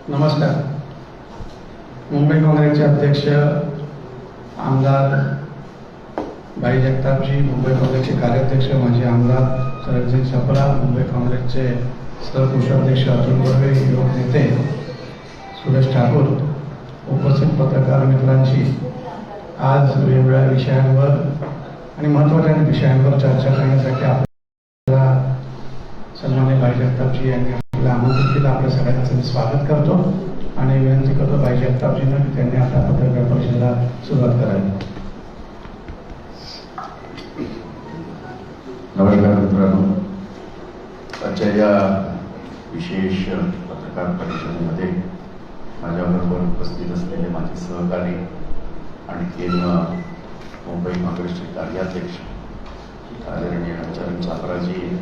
नमस्कार. मुंबई काँग्रेसचे अध्यक्ष आमदार भाई जगतापजी, मुंबई काँग्रेसचे कार्याध्यक्ष माजी आमदार सरबजीत छपरा, मुंबई काँग्रेसचे सहकोषाध्यक्ष अतुल बर्वे, युवक नेते सुरेश ठाकूर, उपस्थित पत्रकार मित्रांची आज वेगवेगळ्या विषयांवर आणि महत्त्वाच्या विषयांवर चर्चा करण्यासाठी आपल्याला सन्माननीय भाई जगतापजी यांनी आपल्याला आमंत्रित केलं. आपल्या सगळ्यांचं मी स्वागत करतो आणि विनंती करतो भाई जगतापजींना की त्यांनी आता पत्रकार परिषदेला सुरुवात करावी. नमस्कार मित्रांनो, आजच्या या विशेष पत्रकार परिषदेमध्ये माझ्याबरोबर उपस्थित असलेले माझे सहकारी आणखी मुंबई काँग्रेसचे कार्याध्यक्ष आदरणीय चरण चापराजी,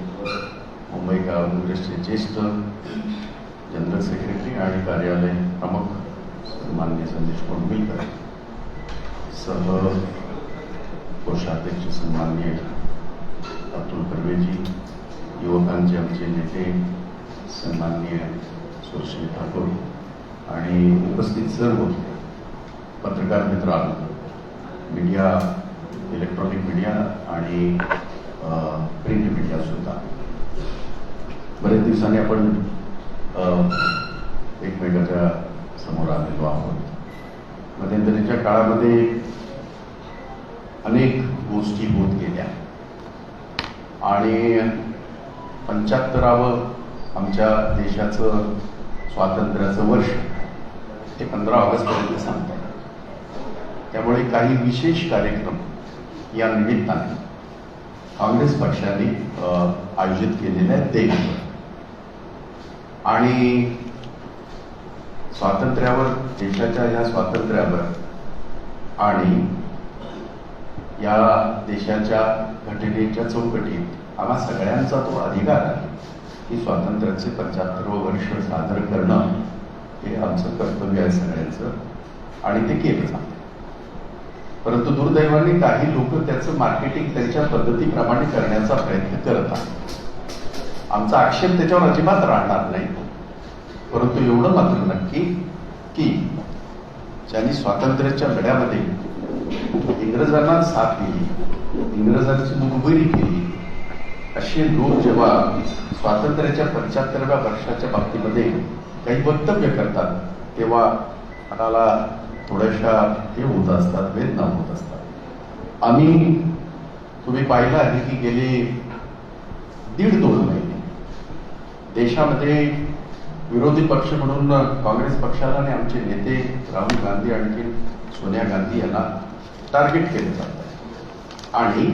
मुंबई काँग्रेसचे ज्येष्ठ जनरल सेक्रेटरी आणि कार्यालय प्रमुख माननीय संदेश कोंडविलकर, सह कोषाध्यक्ष सन्माननीय अतुल बर्वेजी, युवकांचे आमचे नेते सन्माननीय सुरेश ठाकूर आणि उपस्थित सर्व पत्रकार मित्रांनो, मीडिया, इलेक्ट्रॉनिक मीडिया आणि प्रिंट मीडिया सुद्धा. बरेच दिवसांनी आपण एकमेकाच्या समोर आलेलो आहोत. मध्यंतरीच्या काळामध्ये अनेक गोष्टी होत गेल्या आणि 75वं आमच्या देशाचं स्वातंत्र्याचं वर्ष ते 15 ऑगस्टपर्यंत सांगतात. त्यामुळे काही विशेष कार्यक्रम या निमित्ताने काँग्रेस पक्षाने आयोजित केलेले आहेत देशभर. आणि स्वातंत्र्यावर, देशाच्या या स्वातंत्र्यावर आणि या देशाच्या घटनेच्या चौकटीत आम्हा सगळ्यांचा तो अधिकार आहे की स्वातंत्र्याचे 75वं वर्ष साजरं करणं हे आमचं कर्तव्य आहे सगळ्यांचं आणि ते केलं जातं. परंतु दुर्दैवाने काही लोक त्याचं मार्केटिंग त्यांच्या पद्धतीप्रमाणे करण्याचा प्रयत्न करत आहेत. आमचा आक्षेप त्याच्यावर अजिबात राहणार नाही, परंतु एवढं मात्र नक्की की ज्यांनी स्वातंत्र्याच्या लढ्यामध्ये इंग्रजांना साथ दिली, इंग्रजांची मुखबिरी केली, असे लोक जेव्हा स्वातंत्र्याच्या 75व्या वर्षाच्या बाबतीमध्ये काही वक्तव्य करतात तेव्हा मनाला थोड्याशा हे होत असतात, वेदना होत असतात. आम्ही, तुम्ही पाहिलं आहे की गेले 1.5-2 महिने देशामध्ये विरोधी पक्ष म्हणून काँग्रेस पक्षाला आणि आमचे नेते राहुल गांधी आणखी सोनिया गांधी यांना टार्गेट केलं जात आहे. आणि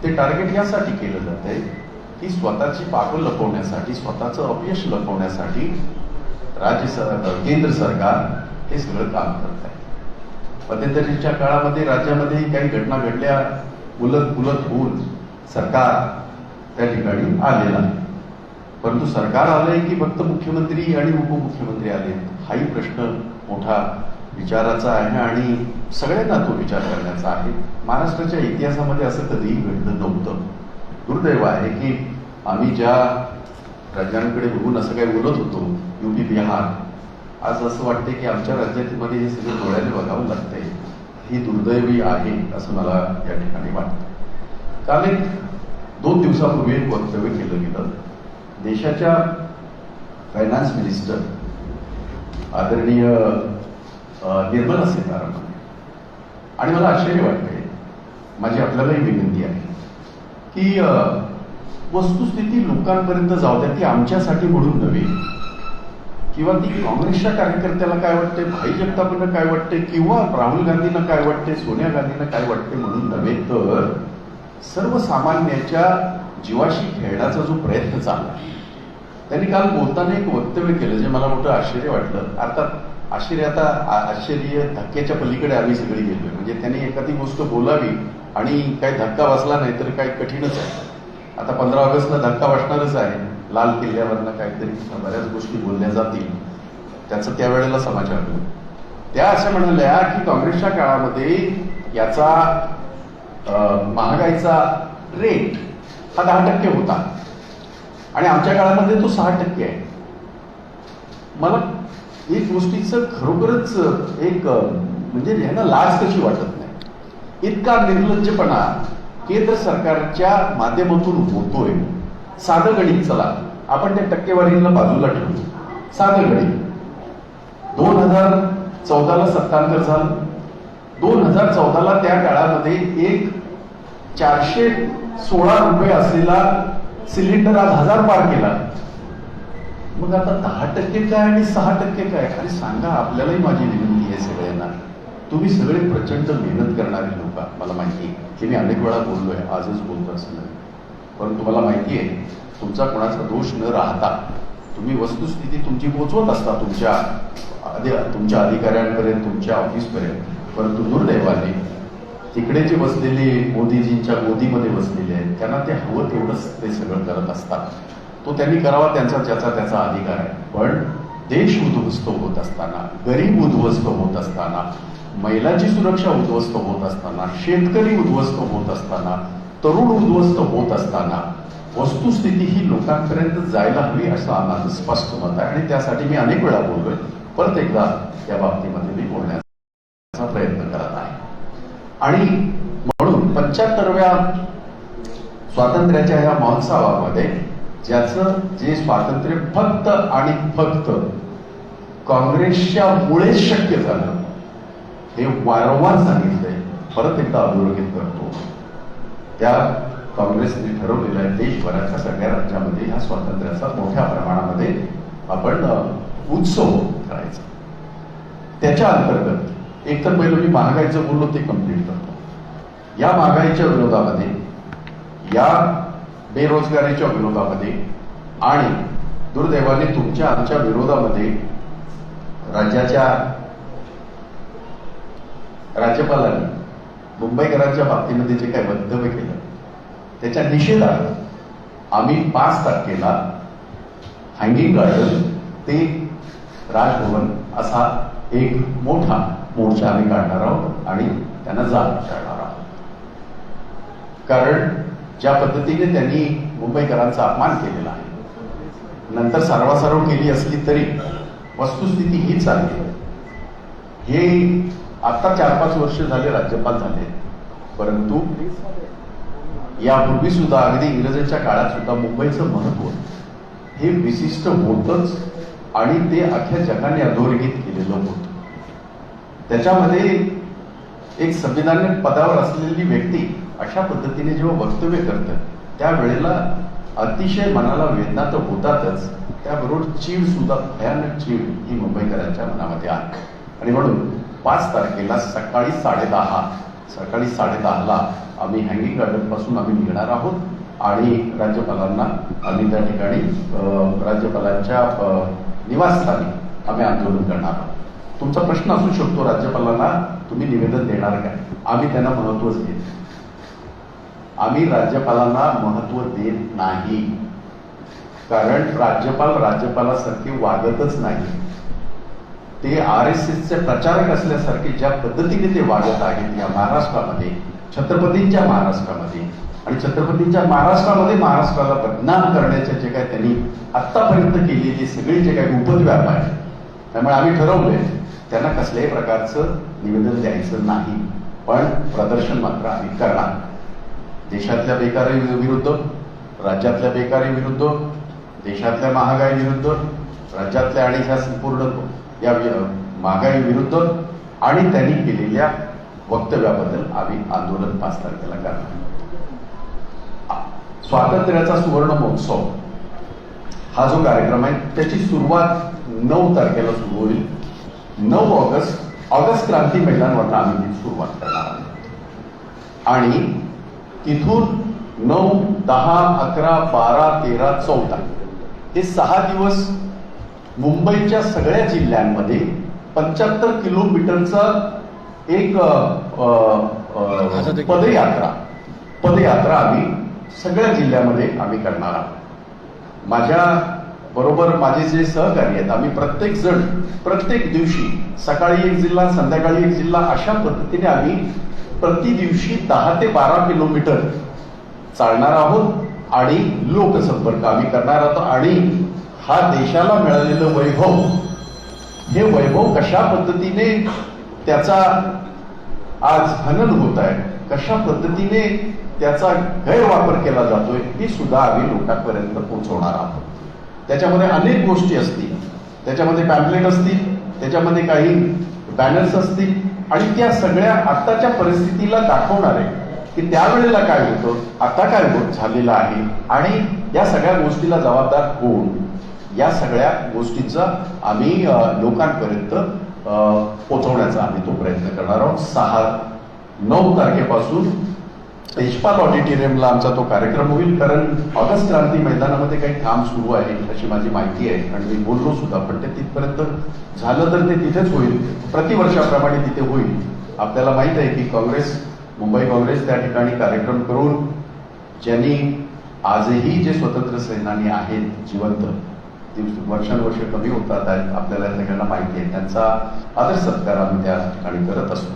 ते टार्गेट यासाठी केलं जात आहे की स्वतःची पापं लपवण्यासाठी, स्वतःचं अपयश लपवण्यासाठी केंद्र सरकार हे सगळं काम करत आहे. मध्यंतरीच्या काळामध्ये राज्यामध्ये काही घटना घडल्या, उलट पुलट होऊन सरकार त्या ठिकाणी आलेला आहे. परंतु सरकार आलंय की फक्त मुख्यमंत्री आणि उपमुख्यमंत्री आले, हाही प्रश्न मोठा विचाराचा आहे आणि सगळ्यांना तो विचार करण्याचा आहे. महाराष्ट्राच्या इतिहासामध्ये असं कधीही घडलं नव्हतं. दुर्दैव आहे की आम्ही ज्या राज्यांकडे बघून असं काही बोलत होतो, UP, बिहार, आज असं वाटते की आमच्या राज्यामध्ये हे सगळं डोळ्याने बघावं लागतंय. ही दुर्दैवी आहे असं मला या ठिकाणी वाटतं. काल 2 दिवसापूर्वी एक वक्तव्य केलं गेलं. देशाच्या फायनान्स मिनिस्टर आदरणीय निर्मला सीतारामन, आणि मला आश्चर्य वाटतंय, माझी आपल्यालाही विनंती आहे की वस्तुस्थिती लोकांपर्यंत जाऊ द्या. ती आमच्यासाठी म्हणून नव्हे किंवा ती काँग्रेसच्या कार्यकर्त्याला काय वाटते, भाई जगतापांना काय वाटते किंवा राहुल गांधींना काय वाटते, सोनिया गांधींना काय वाटते म्हणून नव्हे, तर सर्वसामान्याच्या जीवाशी खेळण्याचा जो प्रयत्न चालला. त्यांनी काल बोलताना एक वक्तव्य केलं जे मला मोठं आश्चर्य वाटलं. अर्थात आश्चर्य धक्क्याच्या पलीकडे आम्ही सगळी गेलोय. म्हणजे त्यांनी एखादी गोष्ट बोलावी आणि काही धक्का बसला नाही तर काही कठीणच आहे. आता 15 ऑगस्टला धक्का बसणारच आहे. लाल किल्ल्यावरनं काहीतरी बऱ्याच गोष्टी बोलल्या जातील, त्याचं त्यावेळेला समाचार होईल. त्या असं म्हणाल्या की काँग्रेसच्या काळामध्ये याचा महागाईचा रेट हा 10% होता आणि आमच्या काळामध्ये तो 6% आहे. मला एक गोष्टीचं खरोखरच एक म्हणजे ह्यांना लाज कशी वाटत नाही. इतका निर्लज्जपणा केंद्र सरकारच्या माध्यमातून होतोय. साधं गणित, चला आपण त्या टक्केवारीला बाजूला ठेवू. साधं गणित, 2014ला सत्तांतर झालं. 2014ला त्या काळामध्ये एक 416 रुपये असलेला सिलेंडर आज 1000 पार केला. मग आता 10% काय आणि 6% काय? अरे सांगा, आपल्यालाही माझी विनंती आहे सगळ्यांना. तुम्ही सगळे प्रचंड मेहनत करणारे लोक, मला माहिती आहे की मी अनेक वेळा बोललोय, आजच बोलतो असं नाही. पण तुम्हाला माहिती आहे, तुमचा कोणाचा दोष न राहता तुम्ही वस्तुस्थिती तुमची पोहोचवत असता तुमच्या अधिकाऱ्यांपर्यंत, तुमच्या ऑफिसपर्यंत. परंतु दुर्दैवाने तिकडे जे बसलेले मोदीजींच्या गोदीमध्ये बसलेले आहेत, त्यांना ते हवं तेवढंच ते सगळं करत असतात. तो त्यांनी करावा, त्यांचा त्याचा अधिकार आहे. पण देश उद्ध्वस्त होत असताना, गरीब उद्ध्वस्त होत असताना, महिलांची सुरक्षा उद्ध्वस्त होत असताना, शेतकरी उद्ध्वस्त होत असताना, तरुण उद्ध्वस्त होत असताना वस्तुस्थिती ही लोकांपर्यंत जायला हवी असं माझं स्पष्ट मत आहे. आणि त्यासाठी मी अनेक वेळा बोललोय. परत एकदा त्या बाबतीमध्ये मी बोलण्याचा प्रयत्न करत आहे. आणि म्हणून 75व्या स्वातंत्र्याच्या ह्या महोत्सवामध्ये ज्याचं जे स्वातंत्र्य फक्त आणि फक्त काँग्रेसच्या मुळेच शक्य झालं, हे वारंवार सांगितलंय, परत एकदा अधोरेखित करतो. त्या काँग्रेसने ठरवलेलं आहे देशभराच्या सगळ्या राज्यामध्ये ह्या स्वातंत्र्याचा मोठ्या प्रमाणामध्ये आपण उत्सव करायचा. त्याच्या अंतर्गत एक तर पहिलं मी महागाईचं बोललो ते कंप्लीट करतो. या महागाईच्या विरोधामध्ये, या बेरोजगारीच्या विरोधामध्ये आणि दुर्दैवाने तुमच्या आमच्या विरोधामध्ये राज्याच्या राज्यपालांनी मुंबईकरांच्या बाबतीमध्ये जे काही वक्तव्य केलं त्याच्या निषेधार्थ आम्ही 5 तारखेला हँगिंग गार्डन ते राजभवन असा एक मोठा मोर्चा आम्ही काढणार आहोत आणि त्यांना जाब विचारणार आहोत. कारण ज्या पद्धतीने त्यांनी मुंबईकरांचा अपमान केलेला आहे, नंतर सारवासारव केली असली तरी वस्तुस्थिती हीच आहे. हे आता 4-5 वर्ष झाले राज्यपाल झाले, परंतु यापूर्वी सुद्धा अगदी इंग्रजांच्या काळात सुद्धा मुंबईचं महत्व हे विशिष्ट होतच आणि ते अख्ख्या जगाने अधोरेखित केलेलं होतं. त्याच्यामध्ये एक संविधानिक पदावर असलेली व्यक्ती अशा पद्धतीने जेव्हा वक्तव्य करतं त्यावेळेला अतिशय मनाला वेदना तर होतातच, त्याबरोबर चीड सुद्धा, भयानक चीड ही मुंबईकरांच्या मनामध्ये आहे. आणि म्हणून 5 तारखेला सकाळी 10:30ला आम्ही हँगिंग गार्डन पासून आम्ही निघणार आहोत आणि राज्यपालांना आम्ही त्या ठिकाणी राज्यपालांच्या निवासस्थानी आम्ही आंदोलन करणार आहोत. तुमचा प्रश्न असू शकतो, राज्यपालांना तुम्ही निवेदन देणार काय? आम्ही त्यांना महत्वच देत, आम्ही राज्यपालांना महत्व देत नाही. कारण राज्यपाल राज्यपालासारखे वागतच नाही. ते RSSचे प्रचारक असल्यासारखे ज्या पद्धतीने ते वागत आहेत या महाराष्ट्रामध्ये, छत्रपतींच्या महाराष्ट्रामध्ये, आणि छत्रपतींच्या महाराष्ट्रामध्ये महाराष्ट्राला बदनाम करण्याचे जे काय त्यांनी आतापर्यंत केलेले सगळे जे काही उपद्व्याप आहे, त्यामुळे आम्ही ठरवलंय त्यांना कसल्याही प्रकारचं निवेदन द्यायचं नाही, पण प्रदर्शन मात्र आम्ही करणार. देशातल्या बेकारी विरुद्ध, राज्यातल्या बेकारी विरुद्ध, देशातल्या महागाई विरुद्ध, राज्यातल्या आणि ह्या संपूर्ण या महागाई विरुद्ध आणि त्यांनी केलेल्या वक्तव्याबद्दल आम्ही आंदोलन 5 तारखेला करणार. स्वातंत्र्याचा सुवर्ण महोत्सव हा जो कार्यक्रम आहे त्याची सुरुवात 9 तारखेला सुरू होईल. 9 ऑगस्ट क्रांती मैदानावर आम्ही ती सुरुवात करणार आहोत आणि तिथून 9, 10, 11, 12, 13, 14 हे 6 दिवस मुंबईच्या सगळ्या जिल्ह्यांमध्ये 75 किलोमीटरचा एक पदयात्रा आम्ही सगळ्या जिल्ह्यामध्ये आम्ही करणार आहोत. माझ्या बरोबर माझे जे सहकारी आहेत, आम्ही प्रत्येक जण प्रत्येक दिवशी सकाळी एक जिल्हा, संध्याकाळी एक जिल्हा, अशा पद्धतीने आम्ही प्रति दिवशी 10 ते 12 किलोमीटर चालणार आहोत आणि लोकसंपर्क आम्ही करणार आहोत. आणि हा देशाला मिळालेलं वैभव हे वैभव कशा पद्धतीने त्याचा आज हनन होत आहे, कशा पद्धतीने त्याचा गैरवापर केला जातोय, हे सुद्धा आम्ही लोकांपर्यंत पोहोचवणार आहोत. त्याच्यामध्ये अनेक गोष्टी असतील, त्याच्यामध्ये पॅम्पलेट असतील, त्याच्यामध्ये काही बॅनर्स असतील आणि त्या सगळ्या आत्ताच्या परिस्थितीला दाखवणार आहे की त्यावेळेला काय होतं, आता काय झालेलं आहे आणि या सगळ्या गोष्टीला जबाबदार कोण, या सगळ्या गोष्टीचा आम्ही लोकांपर्यंत पोहोचवण्याचा आम्ही तो प्रयत्न करणार आहोत. 6-9 तारखेपासून तेजपाल ऑडिटोरियमला आमचा तो कार्यक्रम होईल, कारण ऑगस्ट क्रांती मैदानामध्ये काही काम सुरू आहे अशी माझी माहिती आहे आणि मी बोललो सुद्धा, पण ते तिथपर्यंत झालं तर ते तिथेच होईल, प्रतिवर्षाप्रमाणे तिथे होईल. आपल्याला माहित आहे की मुंबई काँग्रेस त्या ठिकाणी कार्यक्रम करून ज्यांनी आजही जे स्वतंत्र सेनानी आहेत जिवंत, वर्षानुवर्ष कमी होतात आहेत, आपल्याला सगळ्यांना माहिती आहे, त्यांचा आदर सत्कार आम्ही त्या ठिकाणी करत असतो.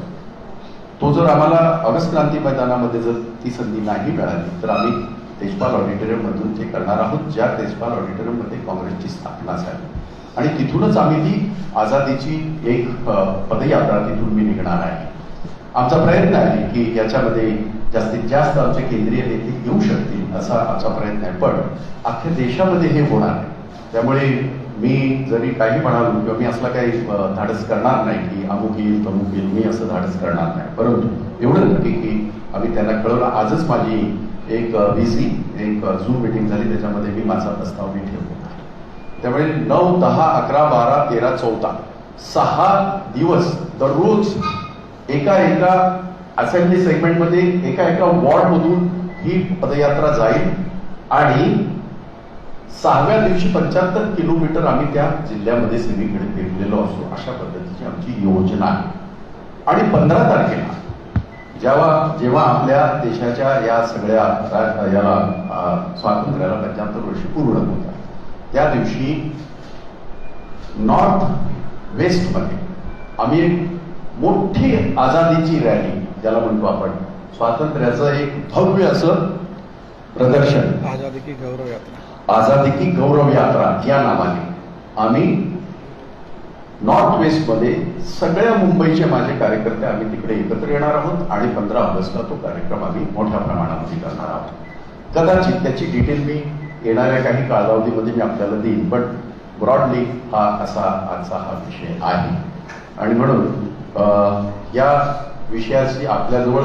तो जर आम्हाला ऑगस्ट क्रांती मैदानामध्ये जर ती संधी नाही मिळाली तर आम्ही तेजपाल ऑडिटोरियम मधून ते करणार आहोत, ज्या तेजपाल ऑडिटोरियम मध्ये काँग्रेसची स्थापना झाली आणि तिथूनच आम्ही ती आझादीची एक पदयात्रा तिथून मी निघणार आहे. आमचा प्रयत्न आहे की याच्यामध्ये जास्तीत जास्त आमचे केंद्रीय नेते येऊ शकतील असा आमचा प्रयत्न आहे, पण अख्ख्या देशामध्ये हे होणार आहे. त्यामुळे मी जरी काही म्हणालो किंवा मी असला काही धाडस करणार नाही की अमुक येईल तमुक येईल, मी असं धाडस करणार नाही, परंतु एवढं नक्की की आम्ही त्यांना कळवलं. आजच माझी एक VC एक झूम मीटिंग झाली, त्याच्यामध्ये मी माझा प्रस्ताव मी ठेवला. त्यामुळे 9, 10, 11, 12, 13, 14 6 दिवस दररोज एका असेंब्ली सेगमेंटमध्ये एका वॉर्डमधून ही पदयात्रा जाईल आणि 6व्या दिवशी 75 किलोमीटर आम्ही त्या जिल्ह्यामध्ये सगळीकडे फिरलेलो असतो, अशा पद्धतीची आमची योजना आहे. आणि 15 तारखेला जेव्हा आपल्या देशाच्या या सगळ्या याला स्वातंत्र्याला 75 वर्ष पूर्ण होतात, त्या दिवशी नॉर्थ वेस्ट मध्ये आम्ही एक मोठी आझादीची रॅली, ज्याला म्हणतो आपण स्वातंत्र्याचं एक भव्य असं प्रदर्शन, आझादी की गौरव यात्रा या नावाने आम्ही नॉर्थ वेस्ट मध्ये सगळ्या मुंबईचे माझे कार्यकर्ते आम्ही तिकडे एकत्र येणार आहोत आणि 15 ऑगस्टला तो कार्यक्रम आम्ही मोठ्या प्रमाणामध्ये करणार आहोत. कदाचित त्याची डिटेल मी येणाऱ्या काही कालावधीमध्ये मी आपल्याला देईन, पण ब्रॉडली हा असा आजचा हा विषय आहे. आणि म्हणून या विषयाशी आपल्याजवळ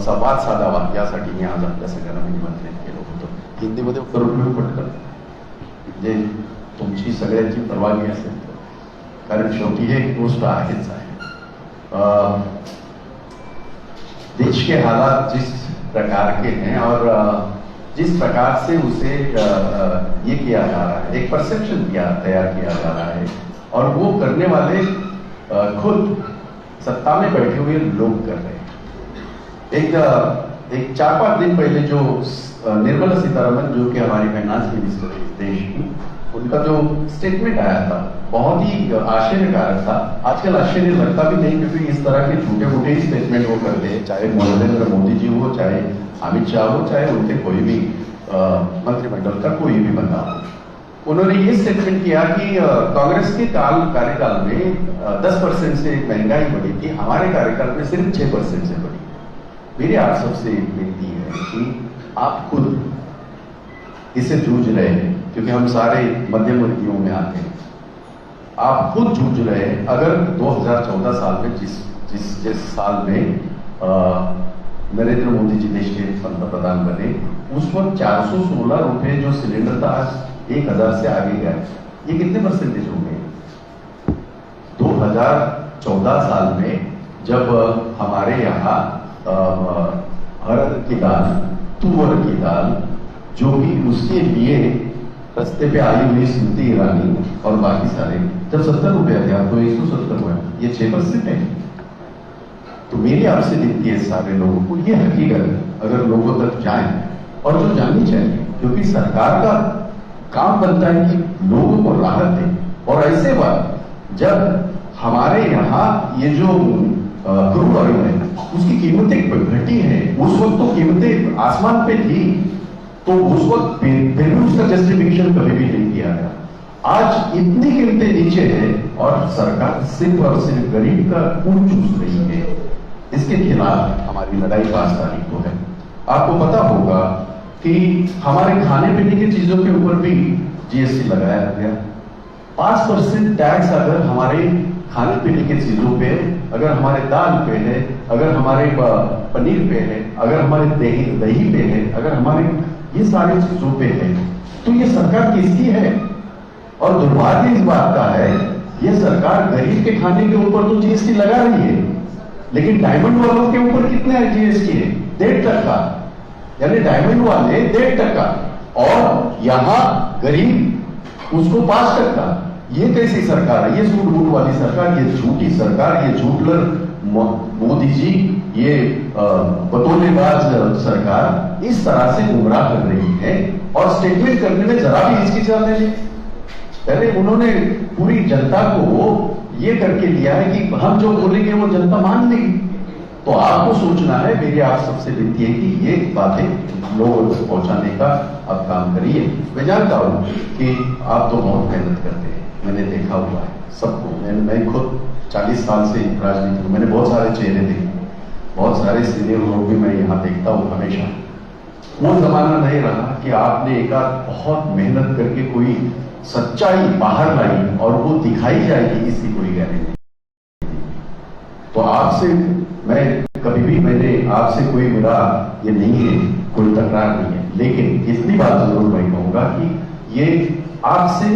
संवाद साधावा यासाठी मी आज आपल्या सगळ्यांना निमंत्रित केलं होतं. हिंदीमध्ये करून घेऊ पटकन, जे तुमची सगळ्यांची परवानगी असेल, कारण शेवटी हे एक गोष्ट आहेच आहे. देश के हालात जिस प्रकार के हैं और जिस प्रकार से उसे ये किया जा रहा है, एक परसेप्शन तैयार किया जा रहा है और वो करने वाले खुद सत्ता में बैठे हुए लोग कर रहे हैं. एक 4-5 दिन पहले जो निर्मला सीतारमन, जो कि हमारी फाइनेंस मिनिस्टर है देश की, उनका जो स्टेटमेंट आया था बहुत ही आश्चर्यकारक था. आजकल आश्चर्य लगता भी नहीं, क्योंकि इस तरह के छोटे मोटे ही स्टेटमेंट वो करते हैं, चाहे नरेंद्र मोदी जी हो, चाहे अमित शाह हो, चाहे उनके कोई भी मंत्रिमंडल का कोई भी बंदा हो. उन्होंने ये स्टेटमेंट किया कि कांग्रेस के कार्यकाल में 10% से महंगाई बढ़ी थी, हमारे कार्यकाल में सिर्फ 6% से बढ़ी. मेरी आप सबसे विनती है कि आप खुद इससे जूझ रहे हैं, क्योंकि हम सारे मध्यम वर्गीयों में आते हैं. आप खुद जूझ रहे हैं. अगर 2014 साल में जिस साल में नरेंद्र मोदी जी देश के पंतप्रधान बने, उस वक्त 416 रुपए जो सिलेंडर था, आज 1000 से आगे गया. ये कितने परसेंटेज हो गए? 2014 साल में जब हमारे यहाँ अरहर की दाल, तुअर की दाल, जो भी उसके लिए रस्ते पे आई हुई स्मृति ईरानी और बाकी सारे, जब 70 रुपया थे, तो 170 हुआ. ये 6% है. तो मेरी आपसे विनती है सारे लोगों को, ये हकीकत अगर लोगों तक जाए, और जो जाननी चाहिए, क्योंकि सरकार का काम बनता है कि लोगों को राहत दे. और ऐसे बात जब हमारे यहाँ ये जो क्रूड ऑयल है उसकी कीमतें घटी है, उस वक्त तो कीमतें आसमान पे थी, तो उस वक्त फिर भी उसका जस्टिफिकेशन कभी भी नहीं किया गया. आज इतनी कीमतें नीचे है और सरकार सिर्फ और सिर्फ गरीब का खून चूस रही है। इसके खिलाफ हमारी लड़ाई 5 तारीख को है। आपको पता होगा कि हमारे खाने पीने की चीजों के ऊपर भी जीएसटी लगाया गया। 5% टैक्स अगर हमारे खाने पीने की चीजों पे, अगर हमारे दाल पे है, अगर हमारे पनीर पे है, अगर हमारे दही पे है, अगर हमारे ये सारी चीजों पे है, तो ये सरकार किसकी है? और दुर्भाग्य इस बात का है, ये सरकार गरीब के खाने के ऊपर तो जीएसटी लगा रही है, लेकिन डायमंड वालों के ऊपर कितने जीएसटी है? 1.5%। यानी डायमंड वाले 1.5% और यहां गरीब उसको 5%। ये कैसी सरकार है? ये झूठ मूठ वाली सरकार, ये झूठी सरकार, ये झूठलर मोदी जी, ये बतौलेबाज सरकार इस तरह से गुमराह कर रही है। और स्टेटमेंट करने में जरा भी हिचकिचाते नहीं। पहले उन्होंने पूरी जनता को ये करके लिया है कि हम जो बोलेंगे वो जनता मान लेगी। तो आपको सोचना है, मेरी आप सबसे विनती है कि ये बातें लोगों तक पहुंचाने का अब काम करिए। मैं जानता हूं कि आप तो बहुत मेहनत करते हैं, मैंने देखा हुआ है सबको। मैं खुद 40 साल से राजनीति में, मैंने बहुत सारे चेहरे देखे, बहुत सारे सीनियर लोग भी मैं यहाँ देखता हूँ हमेशा। वो जमाना नहीं रहा कि आपने एक आध बहुत मेहनत करके कोई सच्चाई बाहर लाई और वो दिखाई जाएगी, इसकी कोई गारंटी नहीं। तो आपसे मैं कभी भी, मैंने आपसे कोई मेरा ये नहीं है, कोई तकरार नहीं है, लेकिन इतनी बात जरूर मैं कहूंगा कि ये आपसे,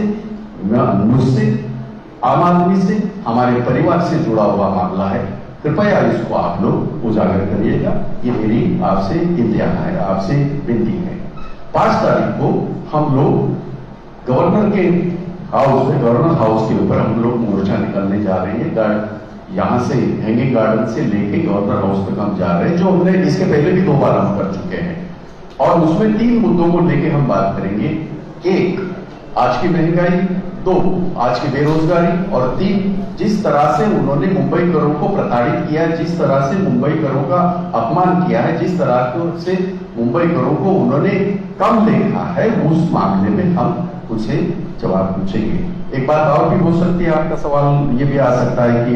मुझसे, आम आदमी से, हमारे परिवार से जुड़ा हुआ मामला है। कृपया इसको आप लोग उजागर करिएगा। ये मेरी आपसे इंतजार है, आपसे विनती है। 5 तारीख को हम लोग गवर्नर के हाउस में, गवर्नर हाउस के ऊपर हम लोग मोर्चा निकलने जा रहे हैं। यहां से हैंगिंग गार्डन से लेके गवर्नर हाउस तक हम जा रहे हैं, जो हमने इसके पहले भी 2 बार हम कर चुके हैं। और उसमें 3 मुद्दों को लेके हम बात करेंगे। 1, आज की महंगाई, 2, आज की बेरोजगारी, और 3, जिस तरह से उन्होंने मुंबईकरों को प्रताड़ित किया है, जिस तरह से मुंबईकरों का अपमान किया है, जिस तरह से मुंबईकरों को उन्होंने कम देखा है, उस मामले में हम उसे जवाब पूछेंगे। एक बात और भी हो सकती है, आपका सवाल ये भी आ सकता है कि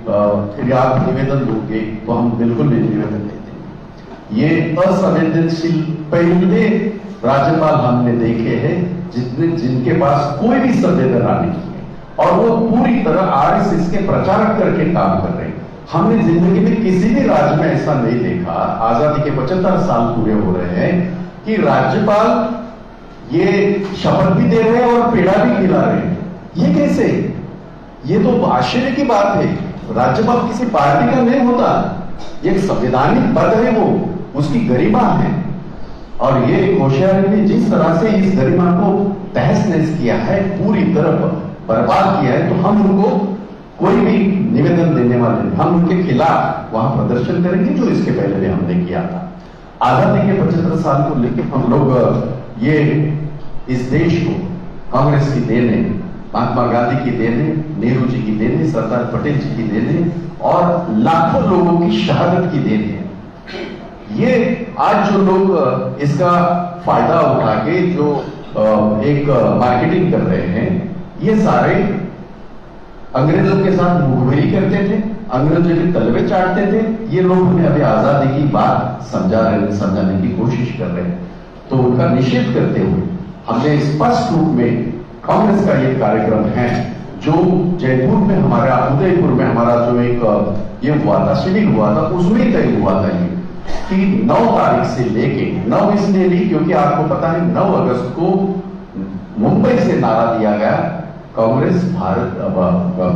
फिर आप निवेदन दोगे, तो हम बिल्कुल भी निवेदन नहीं देंगे। ये असंवेदनशील पहले राज्यपाल हमने देखे हैं जिनके पास कोई भी संवेदना नहीं है, और वो पूरी तरह आरएसएस के प्रचारक करके काम कर रहे हैं। हमने जिंदगी में किसी भी राज्य में ऐसा नहीं देखा, आजादी के 75 साल पूरे हो रहे हैं, कि राज्यपाल ये शपथ भी दे रहे हैं और पेड़ा भी खिला रहे हैं। ये कैसे? ये तो आश्चर्य की बात है। राज्यपाल किसी पार्टी का नहीं होता, ये संवैधानिक पद है, वो उसकी गरिमा है। और ये घोषयारी ने जिस तरह से इस गरिमा को तहस नहस किया है, पूरी तरह बर्बाद किया है, तो हम उनको कोई भी निवेदन देने वाले नहीं, हम उनके खिलाफ वहां प्रदर्शन करेंगे, जो इसके पहले भी हमने किया था। आजादी के 75 साल को लेकर हम लोग ये इस देश को कांग्रेस की देन है, महात्मा गांधी की देन है, नेहरू जी की देन है, सरदार पटेल जी की देन है, और लाखों लोगों की शहादत की देन है। ये आज जो लोग इसका फायदा उठा के जो एक मार्केटिंग कर रहे हैं, ये सारे अंग्रेजों के साथ मुखबिरी करते थे, अंग्रेजों के तलवे चाटते थे। ये लोग हमें अभी आजादी की बात समझाने की कोशिश कर रहे हैं। तो उनका निषेध करते हुए हमने स्पष्ट रूप में कांग्रेस का ये कार्यक्रम है, जो जयपुर में हमारा, उदयपुर में हमारा जो एक ये हुआ था, शिविर हुआ था, उसमें तय हुआ था ये कि 9 तारीख से लेके 9 इसलिए ली क्योंकि आपको पता है 9 अगस्त को मुंबई से नारा दिया गया, कांग्रेस भारत,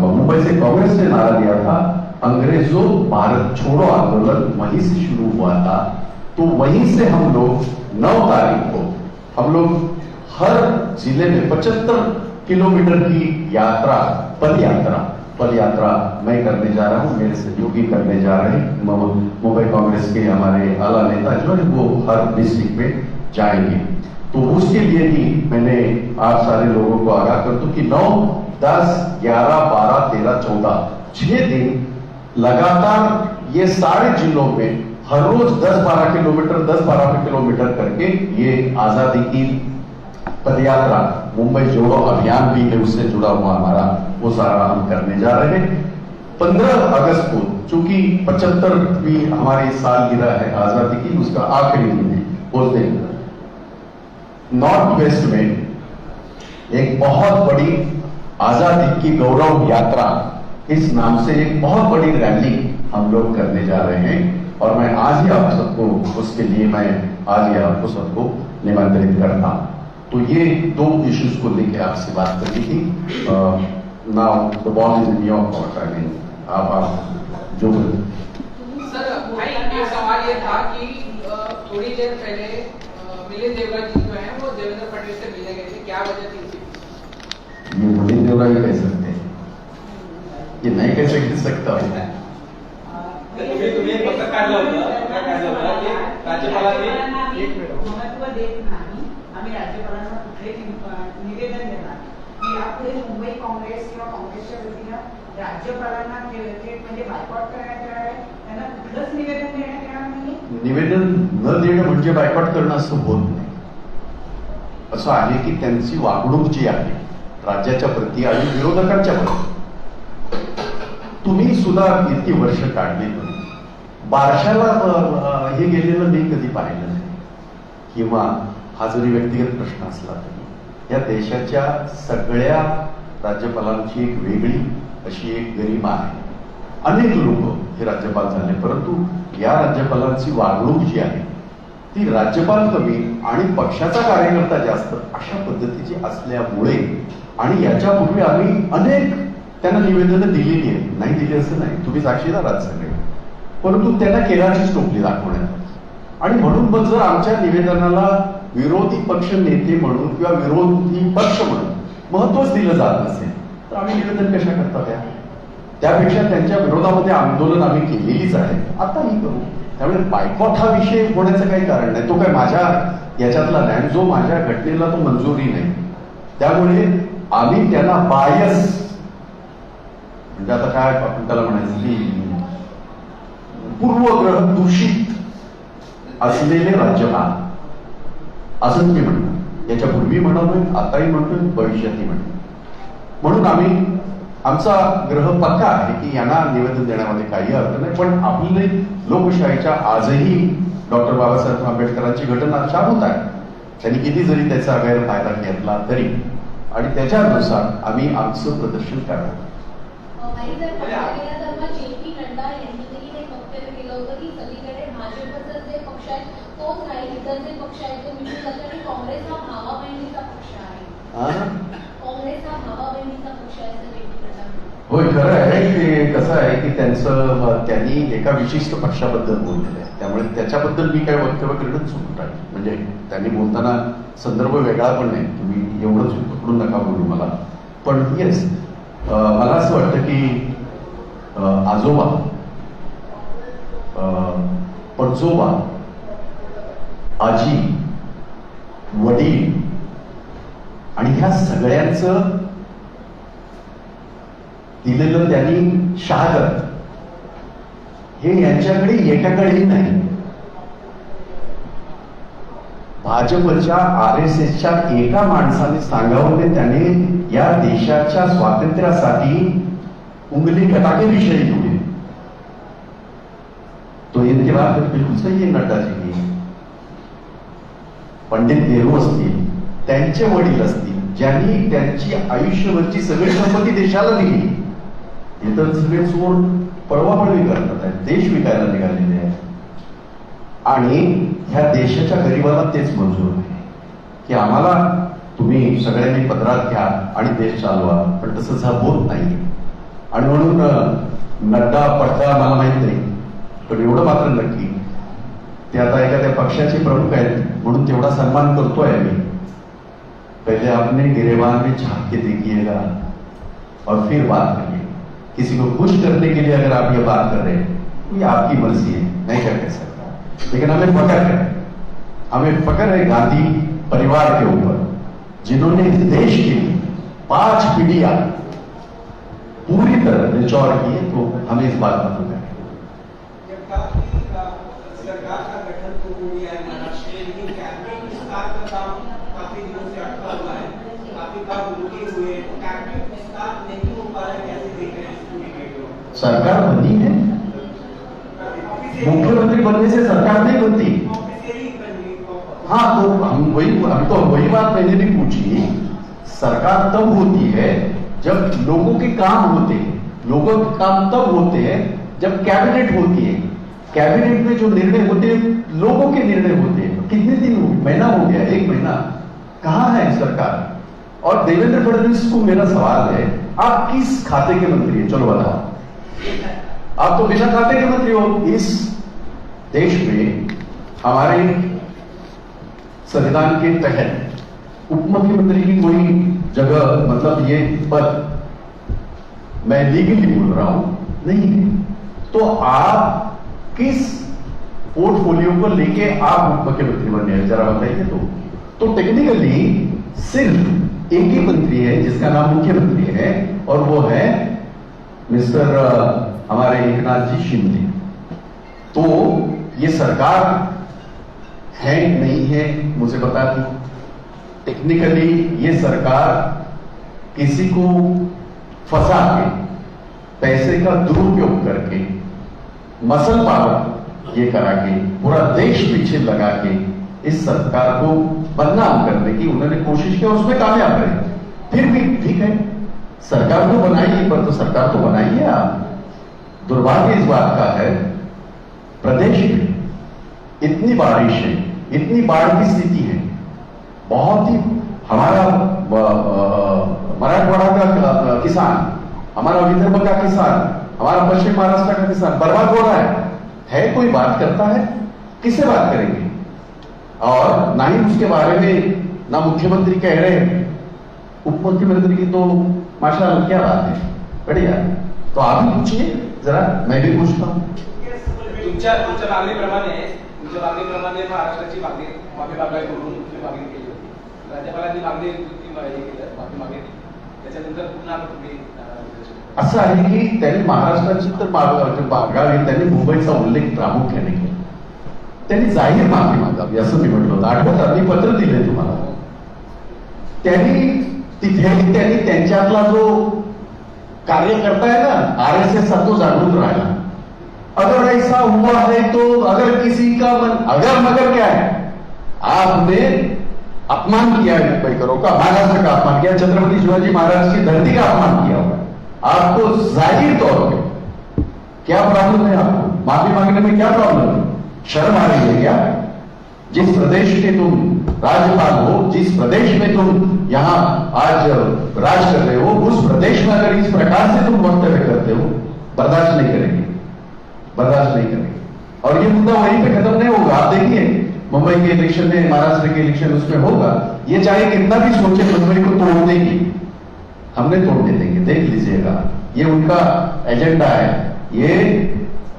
मुंबई से कांग्रेस ने नारा दिया था, अंग्रेजों भारत छोड़ो आंदोलन वहीं से शुरू हुआ था। तो वहीं से हम लोग 9 तारीख को हम लोग हर जिले में 75 किलोमीटर की यात्रा, पद यात्रा मैं करने जा रहा हूं, मेरे सहयोगी करने जा रहे हैं, मुंबई कांग्रेस के हमारे आला नेता जो है वो हर डिस्ट्रिक्ट में जाएंगे। तो उसके लिए भी मैंने आप सारे लोगों को आगाह कर दूं कि 9, 10, 11, 12, 13, 14 6 दिन लगातार ये सारे जिलों में हर रोज 10-12 किलोमीटर करके ये आजादी की पदयात्रा मुंबई जोड़ो अभियान भी है, उससे जुड़ा हुआ हमारा वो सारा हम करने जा रहे हैं। 15 अगस्त को, चूंकि 75वीं हमारी सालगिरह है आजादी की, उसका आखिरी दिन है, उस दिन नॉर्थ वेस्ट में एक बहुत बड़ी आजादी की गौरव यात्रा इस नाम से एक बहुत बड़ी रैली हम लोग करने जा रहे हैं। और मैं आज ही आप सबको उसके लिए मैं आज ही आपको सबको निमंत्रित करता हूं। तो ये 2 इश्यूज को लेकर आपसे बात करनी थी। Now the ball is in your court. I mean आप जो सर भाई ये सवाल ये था कि थोड़ी देर पहले मिलिंद देवरा जी जो हैं वो देवेंद्र फडणवीस से मिलने गए थे, क्या वजह थी उसकी? ये मिलिंद देवरा ही कह सकते हैं, ये नहीं कैसे कह सकता है। तुम्ही एक पत्र काढलं होतं की राज्यपालांनी महत्व देत नाही, आम्ही राज्यपालांना कुठलेही निवेदन देणार की यापुढे मुंबई काँग्रेस किंवा काँग्रेसच्या वतीनं राज्यपालांना थेट म्हणजे बायकॉट करण्यात येणार आहे, त्यांना कुठलंच निवेदन देण्यात येणार नाही। निवेदन न देणं म्हणजे बायकॉट करणं असं होत नाही। असं आहे की त्यांची वागणूक जी आहे राज्याच्या प्रती आणि विरोधकांच्या प्रती, तुम्ही सुद्धा इतकी वर्ष काढली, बारशाला हे गेलेलं मी कधी पाहिलं नाही, किंवा हा जरी व्यक्तिगत प्रश्न असला तरी या देशाच्या सगळ्या राज्यपालांची एक वेगळी अशी एक गरिमा आहे। अनेक लोक हे राज्यपाल झाले, परंतु या राज्यपालांची वागणूक जी आहे ती राज्यपाल कमी आणि पक्षाचा कार्यकर्ता जास्त अशा पद्धतीची असल्यामुळे, आणि याच्यापूर्वी आम्ही अनेक त्यांना निवेदनं दिलेली आहेत, नाही दिली असं नाही, तुम्ही साक्षीदार आहात सगळे, परंतु त्यांना केराचीच टोपली दाखवण्यात। आणि म्हणून मग जर आमच्या निवेदनाला विरोधी पक्ष नेते म्हणून किंवा विरोधी पक्ष म्हणून महत्वच दिलं जात नसेल तर आम्ही निवेदन कशा करता द्या? त्यापेक्षा त्यांच्या विरोधामध्ये आंदोलन आम्ही केलेलीच आहे, आताही करू। त्यामुळे बायकॉट हा विषय होण्याचं काही कारण नाही, तो काय माझ्या याच्यातला नाही, जो माझ्या घटनेला तो मंजुरी नाही। त्यामुळे आम्ही त्यांना बायस म्हणजे आता काय आपण त्याला म्हणायचं की पूर्वग्रह दूषित असलेले राज्यपाल असंच मी म्हणतो, याच्यापूर्वी म्हणालोय, आताही म्हणतोय, भविष्यातही म्हणतो। म्हणून आम्ही आमचा ग्रह पक्का आहे की यांना निवेदन देण्यामध्ये काही अर्थ नाही, पण आपले लोकशाहीच्या आजही डॉक्टर बाबासाहेब आंबेडकरांची घटना शाबूत आहे, त्यांनी किती जरी त्याचा गैरफायदा घेतला तरी, आणि त्याच्यानुसार आम्ही आमचं प्रदर्शन करणार। JP नड्डा यांनी देखील एक वक्तव्य केलं होतं की सगळीकडे भाजपचा जे पक्ष आहे तोच नाही, इतर जे पक्ष आहेत ते मिळून जातात आणि काँग्रेस हा भावा बहिणीचा पक्ष आहे, काँग्रेस हा भावा बहिणीचा पक्ष आहे असं JP नड्डा म्हणतात। होय, खरं आहे की कसं आहे की त्यांनी एका विशिष्ट पक्षाबद्दल बोललेलं आहे, त्यामुळे त्याच्याबद्दल मी काय वक्तव्य करणं चूक आहे। म्हणजे त्यांनी बोलताना संदर्भ वेगळा पण नाही, तुम्ही एवढंच पकडून नका बोलू मला, पण येस मला असं वाटतं की आजोबा, पणजोबा, आजी, वडील आणि ह्या सगळ्यांचं दिलेलं त्यांनी शहादत हे यांच्याकडे एकाकडेही नाही। भाजपच्या RSSच्या एका माणसाने सांगावं ते त्याने या देशाच्या स्वातंत्र्यासाठी उंगली कटाके विषय जुड़े, तो इनके बाद बिल्कुल सही है। नड्डा जी की पंडित नेहरू असतील, त्यांचे वडील असतील, ज्यांनी त्यांची आयुष्यभरची सगळी संपत्ती देशाला दिली, हे तर सगळे चोर पळवापळवी करतात आहेत, देश विकायला निघालेले आहेत, आणि ह्या देशाच्या गरिबाला तेच मंजूर आहे की आम्हाला तुम्ही सगळ्यांनी पदरात घ्या आणि देश चालवा, पण तसं होत नाही। आणि म्हणून नड्डा पडदा मला माहित नाही, पण एवढं मात्र नक्की ते आता एखाद्या पक्षाचे प्रमुख आहेत म्हणून तेवढा सन्मान करतोय मी। पहले आपने गिरेबान में झांक के देखिएगा और फिर बात करिए। किसी को खुश करने के लिए अगर आप ये बात कर रहे हैं तो ये आपकी मर्जी है, नहीं क्या कह सकता, लेकिन हमें फक्र है, हमें फक्र है गांधी परिवार के ऊपर, जिन्होंने इस देश की 5 पीढ़ियां पूरी तरह निचोड़ की है, तो हमें इस बात पर फक्र है। सरकार का गठन तो हुआ है महाराष्ट्र में, लेकिन कैबिनेट विस्तार का काम काफी दिनों से अटका हुआ है। हुए तो कैबिनेट विस्तार नहीं हो पा रहा है, कैसे देख रहे हैं इसको लेकर? सरकार बनी है, मुख्यमंत्री बनने से सरकार नहीं बनती। ऑफिशियली बनी हाँ, तो हम तो वही बात मैंने भी पूछी। सरकार तब होती है जब लोगों के काम होते हैं, लोगों के काम तब होते हैं जब कैबिनेट होती है। कैबिनेट में जो निर्णय होते हैं लोगों के निर्णय होते हैं। कितने दिन महीना हो गया, 1 महीना, कहाँ है सरकार? और देवेंद्र फडणवीस को मेरा सवाल है, आप किस खाते के मंत्री हैं? चलो बताओ। आप तो बिना खाते के मंत्री हो। इस देश में हमारे संविधान के तहत उप मुख्यमंत्री की कोई जगह, मतलब ये पद, मैं लीगली बोल रहा हूं, नहीं है। तो आप किस पोर्टफोलियो को लेके आप उप मुख्यमंत्री बने हैं, जरा बताइए। तो टेक्निकली सिर्फ एक ही मंत्री है जिसका नाम मुख्यमंत्री है, और वो है मिस्टर हमारे एकनाथ जी शिंदे। तो ये सरकार है नहीं है मुझे बता दो। टेक्निकली ये सरकार किसी को फंसा के, पैसे का दुरुपयोग करके, मसल पावर ये करा के, पूरा देश पीछे लगा के इस सरकार को बदनाम करने की उन्होंने कोशिश की, उसमें कामयाब रहे। फिर भी ठीक है, सरकार तो बनाई, पर तो सरकार तो बनाई है आप। दुर्भाग्य इस बात का है, प्रदेश में इतनी बारिश है, इतनी बाढ़ की स्थिति है, बहुत ही हमारा मराठवाड़ा का किसान, हमारा विदर्भ का किसान, हमारा पश्चिम महाराष्ट्र का किसान बर्बाद हो रहा है कोई बात करता है? किससे बात करेंगे? और ना ही उसके बारे में ना मुख्यमंत्री कह रहे हैं, उप मुख्यमंत्री की तो माशाअल्लाह क्या बात है, बढ़िया। तो आप भी पूछिए जरा, मैं भी पूछता हूं। तुमच्या मागणीप्रमाणे महाराष्ट्राची मागणी माफी मागायकडून मागणी केली होती, राज्यपालांनी मागणी माफी मागितली, त्याच्यानंतर पुन्हा तुम्ही असं आहे की त्यांनी महाराष्ट्राची तर मागावी, त्यांनी मुंबईचा उल्लेख प्रामुख्याने केला, त्यांनी जाहीर माफी मागावी असं मी म्हटलं होतं। आठवतात, मी पत्र दिले तुम्हाला। त्यांनी त्यांच्यातला जो कार्यकर्ता है ना, आरएसएस सा, तो जागरूक राहिला। अगर ऐसा हुआ है तो अगर किसी का मन, अगर मगर क्या है, आपने अपमान किया है मुंबईकरों का, महाराष्ट्र का अपमान किया, छत्रपति शिवाजी महाराज की धरती का अपमान किया होगा, आपको जाहिर तौर पे क्या प्रॉब्लम है? आपको माफी मांगने में क्या प्रॉब्लम है? शर्म आ रही है क्या? जिस प्रदेश के तुम राज्यपाल हो, जिस प्रदेश में तुम यहां आज राज कर रहे हो, उस प्रदेश में अगर इस प्रकार से तुम वक्तव्य करते हो, बर्दाश्त नहीं करेंगे, बर्दाश्त नहीं करेंगे। और ये मुद्दा वहीं पे खत्म नहीं होगा। आप देखिए मुंबई के इलेक्शन में, महाराष्ट्र के इलेक्शन उसमें होगा, ये चाहे कितना भी सोचे मुंबई को तोड़ने की, हमने तोड़ने देंगे, देख लीजिएगा। ये उनका एजेंडा है, ये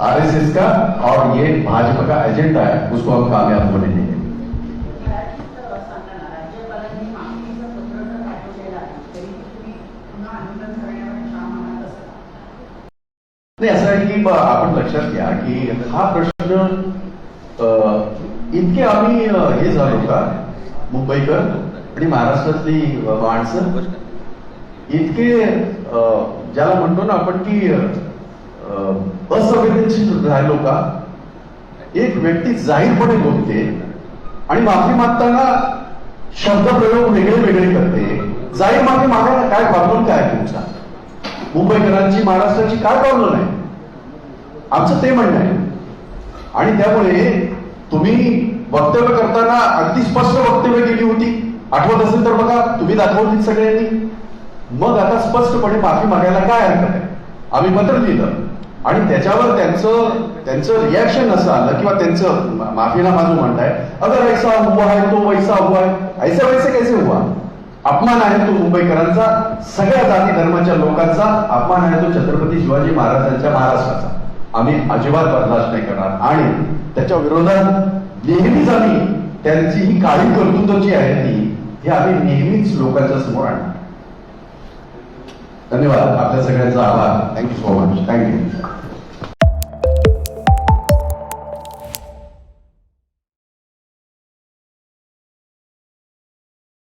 आरएसएस का और ये भाजपा का एजेंडा है, उसको हम कामयाब होने देंगे। नाही, असं आहे की आपण लक्षात घ्या की हा प्रश्न इतके आम्ही हे झालो का, मुंबईकर आणि महाराष्ट्रातली माणसं इतके ज्याला म्हणतो ना आपण की असंवेदनशील राहिलो का? एक व्यक्ती जाहीरपणे बोलते आणि माफी मागताना शब्दप्रयोग वेगळे वेगळे करते। जाहीर माफी मागायला काय प्रॉब्लेम काय तुमचा? मुंबईकरांची, महाराष्ट्राची काय प्रॉब्लेम आहे? आमचं ते म्हणणं आहे। आणि त्यामुळे तुम्ही वक्तव्य करताना अगदी स्पष्ट वक्तव्य केली होती, आठवत असेल तर बघा, तुम्ही दाखवली सगळ्यांनी। मग आता स्पष्टपणे माफी मागायला काय हरकत आहे? आम्ही पत्र लिहिलं आणि त्याच्यावर त्यांचं रिॲक्शन असं आलं किंवा त्यांचं माफीनामा जो म्हणताय, अगर ऐसा हुआ है तो वैसा हुआ है, ऐसे वैसे कैसे हुआ? अपमान आहे तो मुंबईकरांचा, सगळ्या जाती धर्माच्या लोकांचा अपमान आहे तो छत्रपती शिवाजी महाराजांच्या महाराष्ट्राचा। आम्ही अजिबात बर्दाश्त नाही करणार आणि त्याच्या विरोधात नेहमीच आम्ही त्यांची ही काळी कर्तृत्व जी आहे ती, हे आम्ही नेहमीच लोकांच्या समोर आणणार। धन्यवाद, आपल्या सगळ्यांचा आभार। Thank you so much, thank you.